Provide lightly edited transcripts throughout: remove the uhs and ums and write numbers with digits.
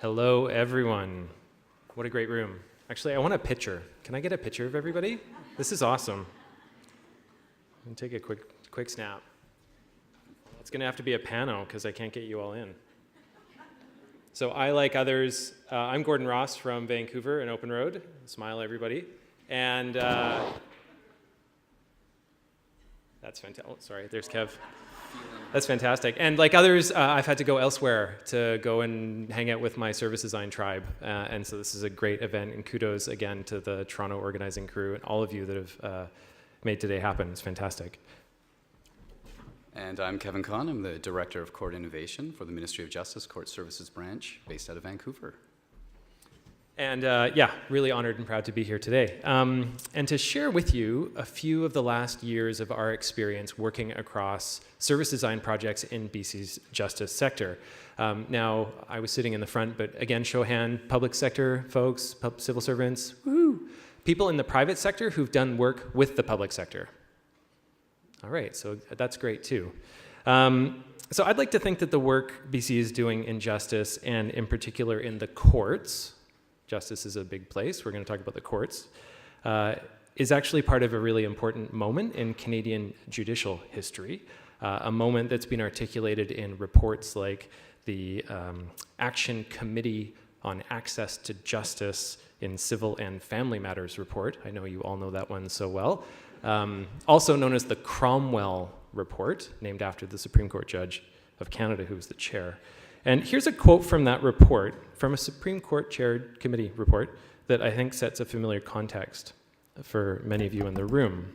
Hello, everyone. What a great room. Actually, I want a picture. Can I get a picture of everybody? This is awesome. I'm gonna take a quick snap. It's gonna have to be a pano because I can't get you all in. So I, like others, I'm Gordon Ross from Vancouver and Open Road. Smile, everybody. And that's fantastic. Oh, sorry, there's Kev. That's fantastic. And like others, I've had to go elsewhere to go and hang out with my service design tribe. And so this is a great event, and kudos again to the Toronto organizing crew and all of you that have made today happen. It's fantastic. And I'm Kevin Conn. I'm the Director of Court Innovation for the Ministry of Justice Court Services Branch based out of Vancouver. And yeah, really honored and proud to be here today. And to share with you a few of the last years of our experience working across service design projects in BC's justice sector. Now, I was sitting in the front, but again, show hand, public sector folks, civil servants, woo! People in the private sector who've done work with the public sector. All right, so that's great too. So I'd like to think that the work BC is doing in justice, and in particular in the courts, justice is a big place, we're going to talk about the courts, is actually part of a really important moment in Canadian judicial history, a moment that's been articulated in reports like the Action Committee on Access to Justice in Civil and Family Matters report. I know you all know that one so well. Also known as the Cromwell Report, named after the Supreme Court Judge of Canada, who was the chair. And here's a quote from that report, from a Supreme Court chaired committee report, that I think sets a familiar context for many of you in the room.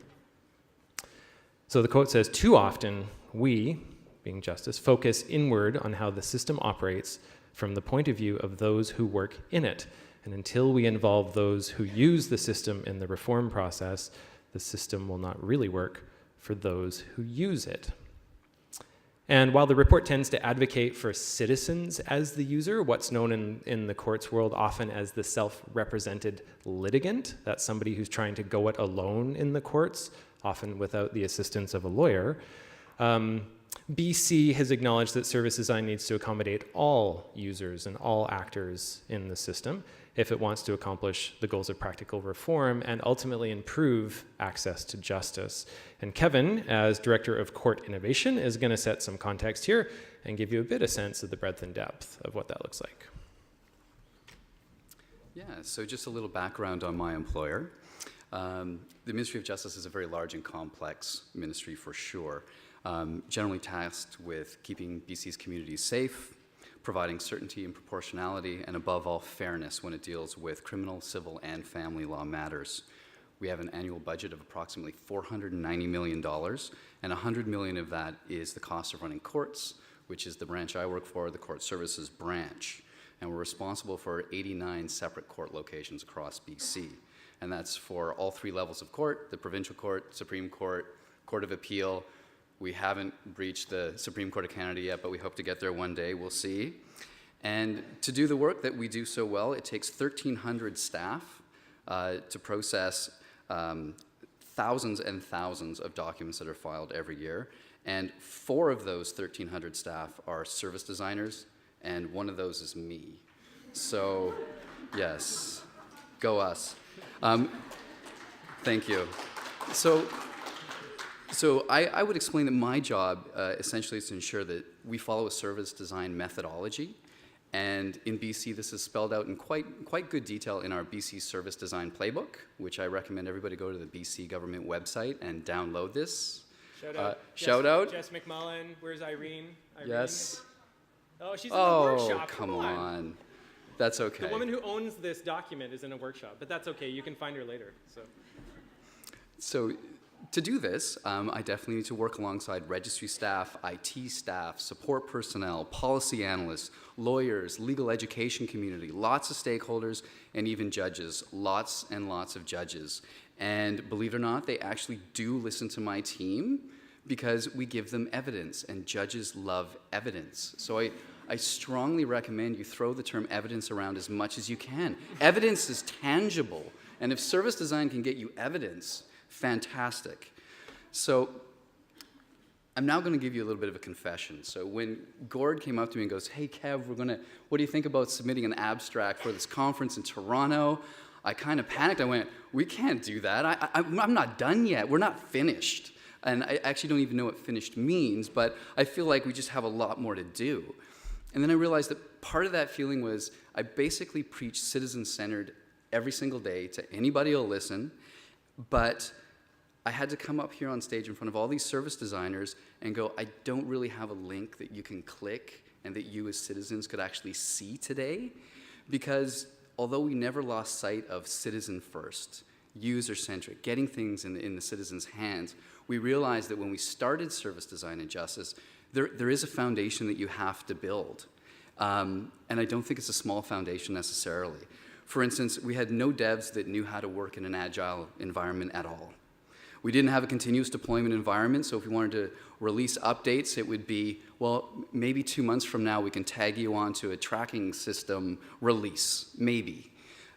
So the quote says, "Too often we, being justice, focus inward on how the system operates from the point of view of those who work in it. And until we involve those who use the system in the reform process, the system will not really work for those who use it." And while the report tends to advocate for citizens as the user, what's known in the courts world often as the self-represented litigant, that's somebody who's trying to go it alone in the courts, often without the assistance of a lawyer, BC has acknowledged that service design needs to accommodate all users and all actors in the system if it wants to accomplish the goals of practical reform and ultimately improve access to justice. And Kevin, as Director of Court Innovation, is going to set some context here and give you a bit of sense of the breadth and depth of what that looks like. Yeah, so just a little background on my employer. The Ministry of Justice is a very large and complex ministry for sure, generally tasked with keeping BC's communities safe, providing certainty and proportionality, and above all, fairness when it deals with criminal, civil, and family law matters. We have an annual budget of approximately $490 million, and $100 million of that is the cost of running courts, which is the branch I work for, the Court Services Branch. And we're responsible for 89 separate court locations across BC. And that's for all three levels of court, the Provincial Court, Supreme Court, Court of Appeal. We haven't reached the Supreme Court of Canada yet, but we hope to get there one day, we'll see. And to do the work that we do so well, it takes 1,300 staff to process thousands and thousands of documents that are filed every year. And 4 of those 1,300 staff are service designers, and one of those is me. So, yes, go us. Thank you. So I would explain that my job essentially is to ensure that we follow a service design methodology. And in BC, this is spelled out in quite good detail in our BC Service Design Playbook, which I recommend everybody go to the BC government website and download this. Shout out. Jess McMullen. Where's Irene? Yes. Oh, she's in the workshop. Oh, come on. That's okay. The woman who owns this document is in a workshop, but that's okay. You can find her later. So to do this, I definitely need to work alongside registry staff, IT staff, support personnel, policy analysts, lawyers, legal education community, lots of stakeholders, and even judges, lots and lots of judges. And believe it or not, they actually do listen to my team because we give them evidence, and judges love evidence. So I strongly recommend you throw the term evidence around as much as you can. Evidence is tangible, and if service design can get you evidence, fantastic. So I'm now going to give you a little bit of a confession. So when Gord came up to me and goes, "Hey, Kev, what do you think about submitting an abstract for this conference in Toronto?" I kind of panicked. I went, "We can't do that. I'm not done yet. We're not finished." And I actually don't even know what finished means, but I feel like we just have a lot more to do. And then I realized that part of that feeling was I basically preach citizen-centered every single day to anybody who'll listen, but I had to come up here on stage in front of all these service designers and go, I don't really have a link that you can click and that you as citizens could actually see today, because although we never lost sight of citizen first, user-centric, getting things in the citizens' hands, we realized that when we started service design and justice, there is a foundation that you have to build. And I don't think it's a small foundation necessarily. For instance, we had no devs that knew how to work in an agile environment at all. We didn't have a continuous deployment environment, so if we wanted to release updates, it would be, well, maybe 2 months from now we can tag you onto a tracking system release, maybe.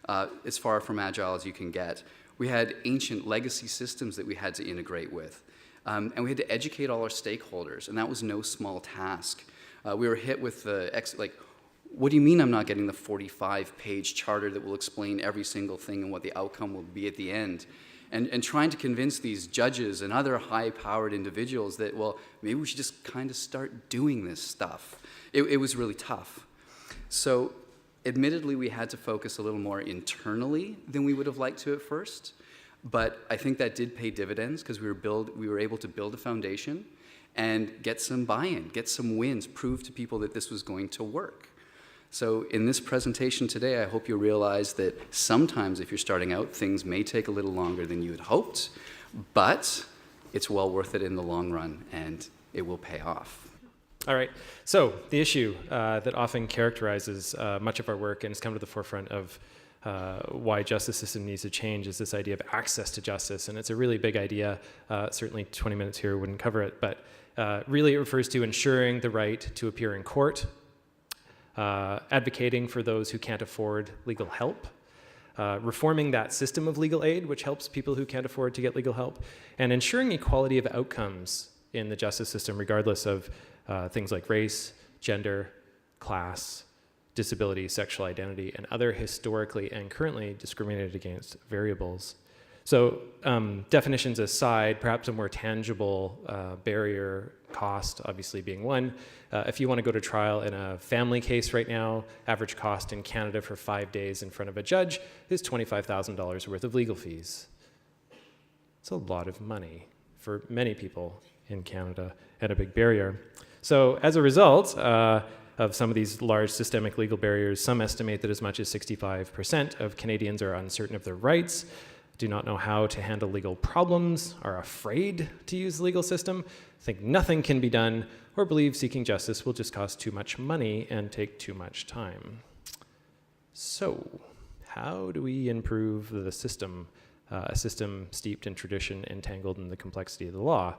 As far from agile as you can get. We had ancient legacy systems that we had to integrate with. And we had to educate all our stakeholders, and that was no small task. We were hit with what do you mean I'm not getting the 45-page charter that will explain every single thing and what the outcome will be at the end? And trying to convince these judges and other high-powered individuals that, well, maybe we should just kind of start doing this stuff. It was really tough. So admittedly, we had to focus a little more internally than we would have liked to at first. But I think that did pay dividends because we were able to build a foundation and get some buy-in, get some wins, prove to people that this was going to work. So in this presentation today, I hope you'll realize that sometimes if you're starting out, things may take a little longer than you had hoped, but it's well worth it in the long run, and it will pay off. All right. So the issue that often characterizes much of our work and has come to the forefront of why justice system needs to change is this idea of access to justice. And it's a really big idea. Certainly 20 minutes here wouldn't cover it, but really it refers to ensuring the right to appear in court, advocating for those who can't afford legal help, reforming that system of legal aid, which helps people who can't afford to get legal help, and ensuring equality of outcomes in the justice system, regardless of things like race, gender, class, disability, sexual identity, and other historically and currently discriminated against variables. So definitions aside, perhaps a more tangible barrier, cost obviously being one. If you want to go to trial in a family case right now, average cost in Canada for 5 days in front of a judge is $25,000 worth of legal fees. It's a lot of money for many people in Canada and a big barrier. So as a result of some of these large systemic legal barriers, some estimate that as much as 65% of Canadians are uncertain of their rights, do not know how to handle legal problems, are afraid to use the legal system, think nothing can be done, or believe seeking justice will just cost too much money and take too much time. So, how do we improve the system, a system steeped in tradition, entangled in the complexity of the law?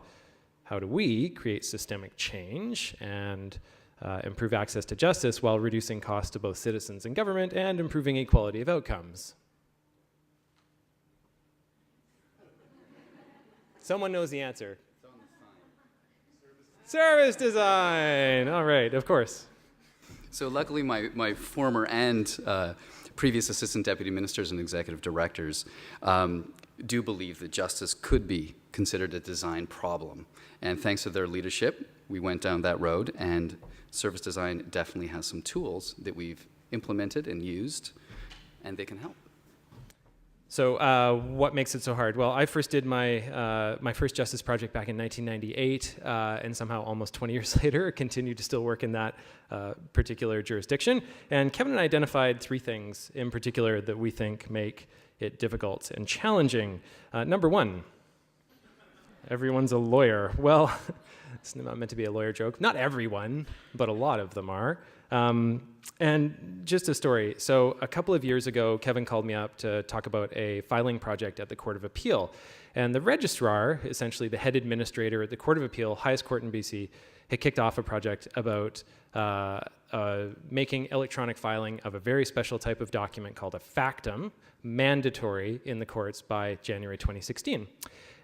How do we create systemic change and improve access to justice while reducing costs to both citizens and government and improving equality of outcomes? Someone knows the answer. It's on the sign. Service design. All right, of course. So luckily, my former and previous assistant deputy ministers and executive directors do believe that justice could be considered a design problem. And thanks to their leadership, we went down that road, and service design definitely has some tools that we've implemented and used, and they can help. So what makes it so hard? Well, I first did my first justice project back in 1998, and somehow almost 20 years later, continued to still work in that particular jurisdiction. And Kevin and I identified 3 things in particular that we think make it difficult and challenging. Number 1, everyone's a lawyer. Well, it's not meant to be a lawyer joke. Not everyone, but a lot of them are. And just a story. So a couple of years ago, Kevin called me up to talk about a filing project at the Court of Appeal. And the registrar, essentially the head administrator at the Court of Appeal, highest court in BC, had kicked off a project about making electronic filing of a very special type of document called a factum mandatory in the courts by January 2016.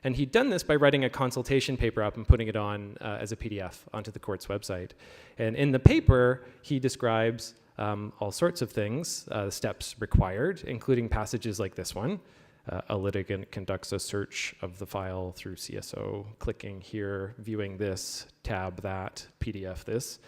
And he'd done this by writing a consultation paper up and putting it on as a PDF onto the court's website. And in the paper, he describes all sorts of things, steps required, including passages like this one. A litigant conducts a search of the file through CSO, clicking here, viewing this, tab that, PDF this.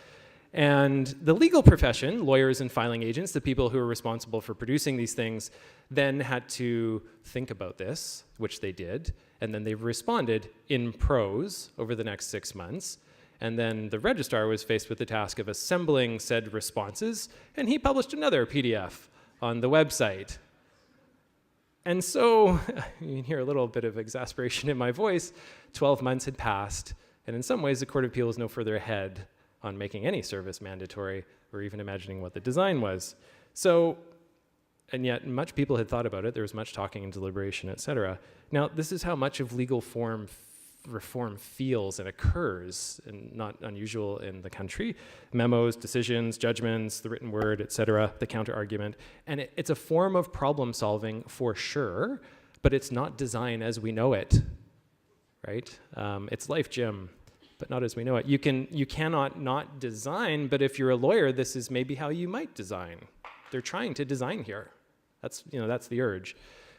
And the legal profession, lawyers and filing agents, the people who are responsible for producing these things, then had to think about this, which they did, and then they responded in prose over the next 6 months. And then the registrar was faced with the task of assembling said responses, and he published another PDF on the website. And so, you can hear a little bit of exasperation in my voice. 12 months had passed, and in some ways the Court of Appeal is no further ahead on making any service mandatory or even imagining what the design was. So, and yet much people had thought about it. There was much talking and deliberation, et cetera. Now, this is how much of legal reform feels and occurs, and not unusual in the country. Memos, decisions, judgments, the written word, et cetera, the counter-argument. And it's a form of problem solving for sure, but it's not design as we know it, right? It's life, Jim, but not as we know it. You cannot not design, but if you're a lawyer, this is maybe how you might design. They're trying to design here. That's the urge.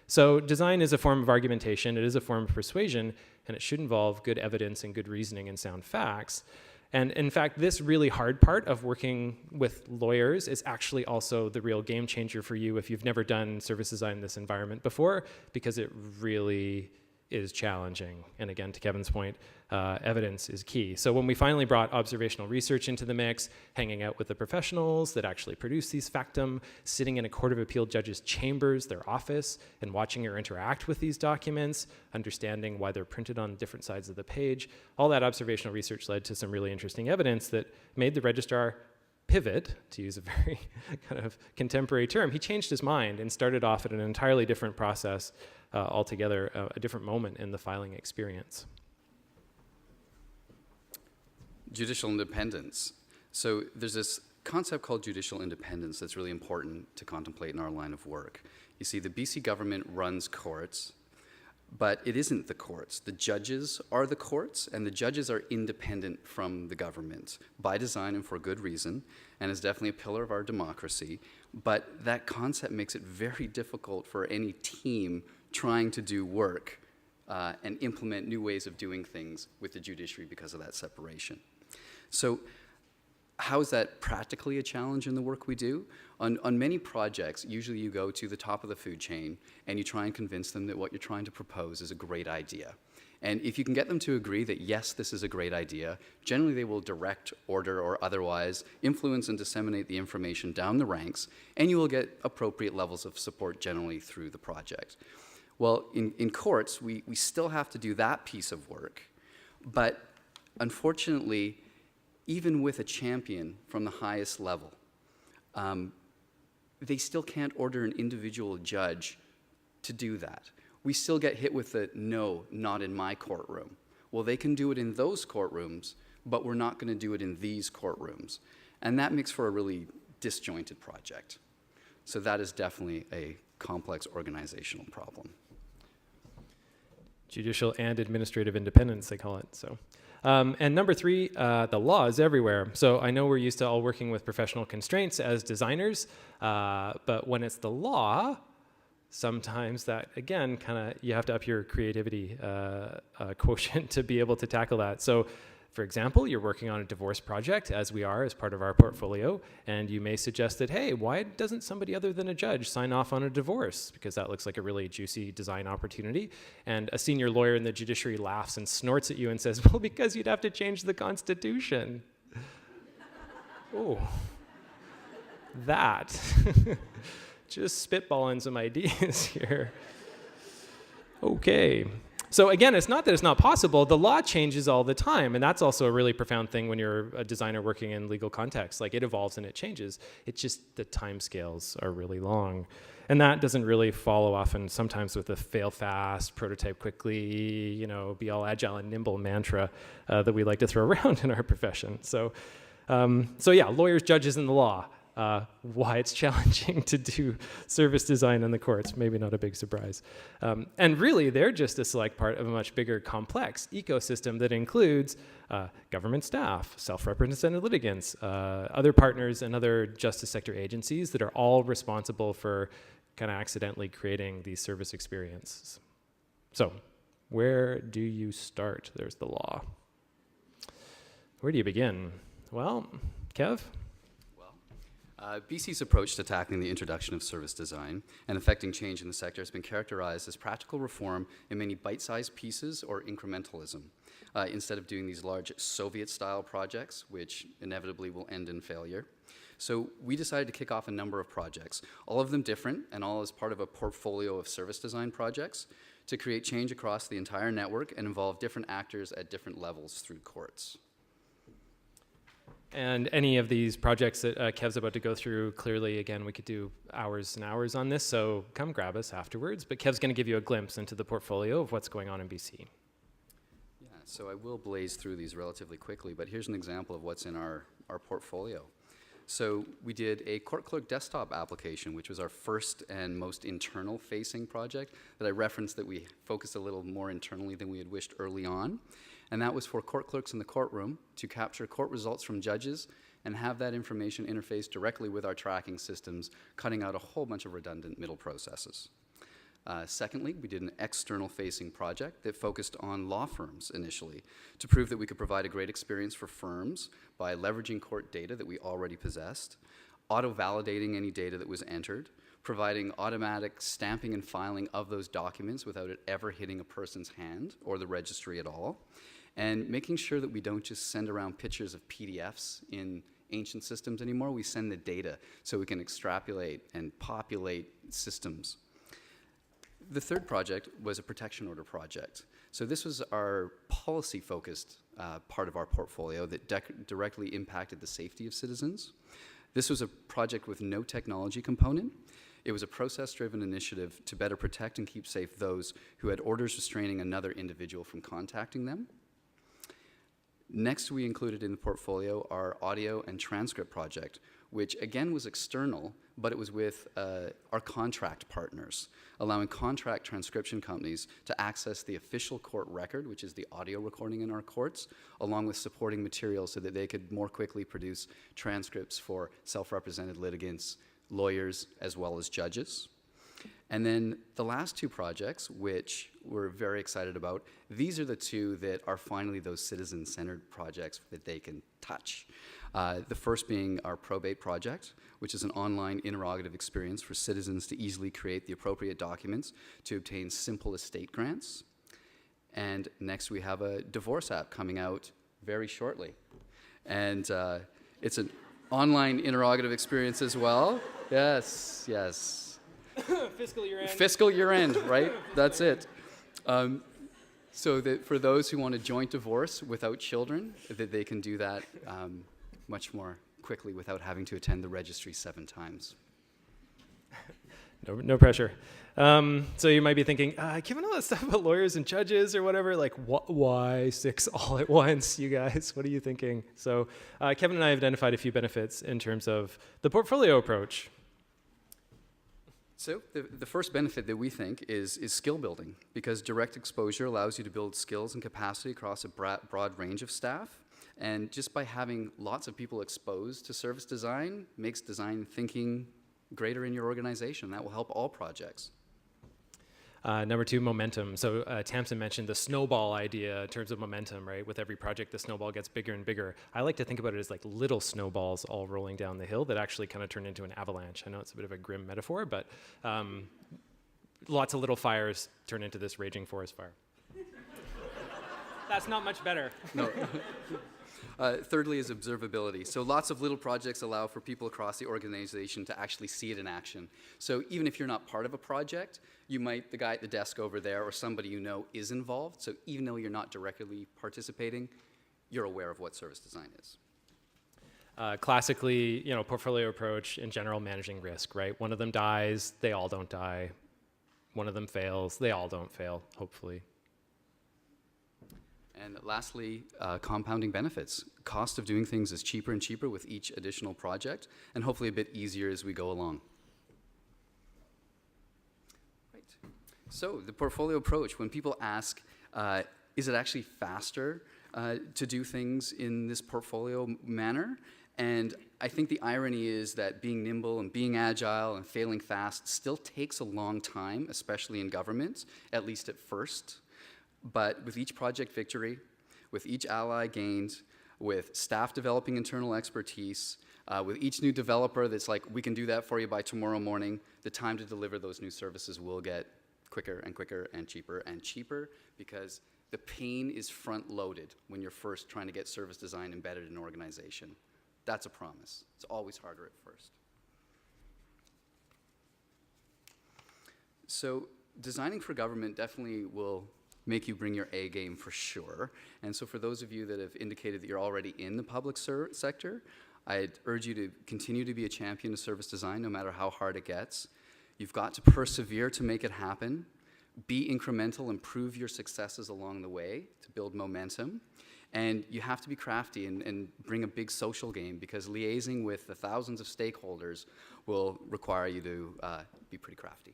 So design is a form of argumentation, it is a form of persuasion, and it should involve good evidence and good reasoning and sound facts. And in fact, this really hard part of working with lawyers is actually also the real game changer for you if you've never done service design in this environment before, because it really is challenging. And again, to Kevin's point, evidence is key. So when we finally brought observational research into the mix, hanging out with the professionals that actually produce these factum, sitting in a Court of Appeal judge's chambers, their office, and watching her interact with these documents, understanding why they're printed on different sides of the page, all that observational research led to some really interesting evidence that made the registrar pivot, to use a very kind of contemporary term. He changed his mind and started off at an entirely different process altogether, a different moment in the filing experience. Judicial independence. So there's this concept called judicial independence that's really important to contemplate in our line of work. You see, the BC government runs courts, but it isn't the courts. The judges are the courts, and the judges are independent from the government by design and for good reason, and is definitely a pillar of our democracy. But that concept makes it very difficult for any team trying to do work and implement new ways of doing things with the judiciary because of that separation. So how is that practically a challenge in the work we do? On many projects, usually you go to the top of the food chain and you try and convince them that what you're trying to propose is a great idea. And if you can get them to agree that, yes, this is a great idea, generally they will direct, order, or otherwise influence and disseminate the information down the ranks, and you will get appropriate levels of support generally through the project. Well, in courts, we still have to do that piece of work, but unfortunately, even with a champion from the highest level, they still can't order an individual judge to do that. We still get hit with the, no, not in my courtroom. Well, they can do it in those courtrooms, but we're not going to do it in these courtrooms. And that makes for a really disjointed project. So that is definitely a complex organizational problem. Judicial and administrative independence, they call it. So, and number 3, the law is everywhere. So I know we're used to all working with professional constraints as designers, but when it's the law, sometimes that, again, kind of, you have to up your creativity quotient to be able to tackle that. So, for example, you're working on a divorce project, as we are as part of our portfolio, and you may suggest that, hey, why doesn't somebody other than a judge sign off on a divorce? Because that looks like a really juicy design opportunity. And a senior lawyer in the judiciary laughs and snorts at you and says, well, because you'd have to change the Constitution. Oh, that. Just spitballing some ideas here. Okay. So again, it's not that it's not possible. The law changes all the time, and that's also a really profound thing when you're a designer working in legal context. Like, it evolves and it changes. It's just the timescales are really long. And that doesn't really follow often, sometimes with a fail fast, prototype quickly, be all agile and nimble mantra that we like to throw around in our profession. So yeah, lawyers, judges, and the law. why it's challenging to do service design in the courts. Maybe not a big surprise. And really, they're just a select part of a much bigger, complex ecosystem that includes government staff, self-represented litigants, other partners, and other justice sector agencies that are all responsible for kind of accidentally creating these service experiences. So, where do you start? There's the law. Where do you begin? Well, Kev? BC's approach to tackling the introduction of service design and affecting change in the sector has been characterized as practical reform in many bite-sized pieces or incrementalism, instead of doing these large Soviet-style projects, which inevitably will end in failure. So we decided to kick off a number of projects, all of them different and all as part of a portfolio of service design projects to create change across the entire network and involve different actors at different levels through courts. And any of these projects that Kev's about to go through, clearly, again, we could do hours and hours on this, so come grab us afterwards. But Kev's going to give you a glimpse into the portfolio of what's going on in BC. Yeah, so I will blaze through these relatively quickly, but here's an example of what's in our portfolio. So we did a court clerk desktop application, which was our first and most internal-facing project that I referenced that we focused a little more internally than we had wished early on. And that was for court clerks in the courtroom to capture court results from judges and have that information interface directly with our tracking systems, cutting out a whole bunch of redundant middle processes. Secondly, we did an external-facing project that focused on law firms initially to prove that we could provide a great experience for firms by leveraging court data that we already possessed, auto-validating any data that was entered, providing automatic stamping and filing of those documents without it ever hitting a person's hand or the registry at all, and making sure that we don't just send around pictures of PDFs in ancient systems anymore. We send the data so we can extrapolate and populate systems. The third project was a protection order project. So this was our policy-focused part of our portfolio that directly impacted the safety of citizens. This was a project with no technology component. It was a process-driven initiative to better protect and keep safe those who had orders restraining another individual from contacting them. Next, we included in the portfolio our audio and transcript project, which again was external, but it was with our contract partners, allowing contract transcription companies to access the official court record, which is the audio recording in our courts, along with supporting materials so that they could more quickly produce transcripts for self-represented litigants, lawyers, as well as judges. And then the last two projects, which we're very excited about, these are the two that are finally those citizen-centered projects that they can touch. The first being our probate project, which is an online interrogative experience for citizens to easily create the appropriate documents to obtain simple estate grants. And next we have a divorce app coming out very shortly. And it's an online interrogative experience as well. Yes, yes. Fiscal year end. Fiscal year end, right? That's it. So that for those who want a joint divorce without children, that they can do that much more quickly without having to attend the registry 7 times. No pressure. So you might be thinking, given all that stuff about lawyers and judges or whatever, like why 6 all at once, you guys? What are you thinking? So Kevin and I have identified a few benefits in terms of the portfolio approach. So the first benefit that we think is skill building, because direct exposure allows you to build skills and capacity across a broad range of staff. And just by having lots of people exposed to service design makes design thinking greater in your organization. That will help all projects. Number 2, momentum. So Tamsin mentioned the snowball idea in terms of momentum, right? With every project, the snowball gets bigger and bigger. I like to think about it as like little snowballs all rolling down the hill that actually kind of turn into an avalanche. I know it's a bit of a grim metaphor, but lots of little fires turn into this raging forest fire. That's not much better. No. Thirdly is observability. So lots of little projects allow for people across the organization to actually see it in action. So even if you're not part of a project, the guy at the desk over there or somebody you know is involved. So even though you're not directly participating, you're aware of what service design is. Classically, portfolio approach in general, managing risk, right? One of them dies, they all don't die. One of them fails, they all don't fail, hopefully. And lastly, compounding benefits. Cost of doing things is cheaper and cheaper with each additional project, and hopefully a bit easier as we go along. Right. So the portfolio approach, when people ask, is it actually faster to do things in this portfolio manner? And I think the irony is that being nimble and being agile and failing fast still takes a long time, especially in government, at least at first. But with each project victory, with each ally gained, with staff developing internal expertise, with each new developer that's like, we can do that for you by tomorrow morning, the time to deliver those new services will get quicker and quicker and cheaper because the pain is front-loaded when you're first trying to get service design embedded in an organization. That's a promise. It's always harder at first. So designing for government definitely will make you bring your A game for sure. And so for those of you that have indicated that you're already in the public sector, I'd urge you to continue to be a champion of service design no matter how hard it gets. You've got to persevere to make it happen. Be incremental and prove your successes along the way to build momentum. And you have to be crafty and bring a big social game because liaising with the thousands of stakeholders will require you to be pretty crafty.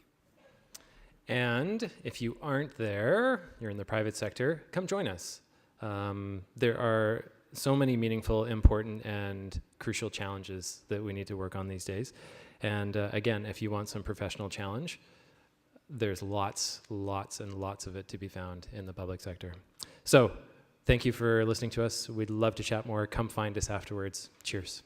And if you aren't there, you're in the private sector, come join us. There are so many meaningful, important, and crucial challenges that we need to work on these days. And again, if you want some professional challenge, there's lots and lots of it to be found in the public sector. So, thank you for listening to us. We'd love to chat more. Come find us afterwards. Cheers.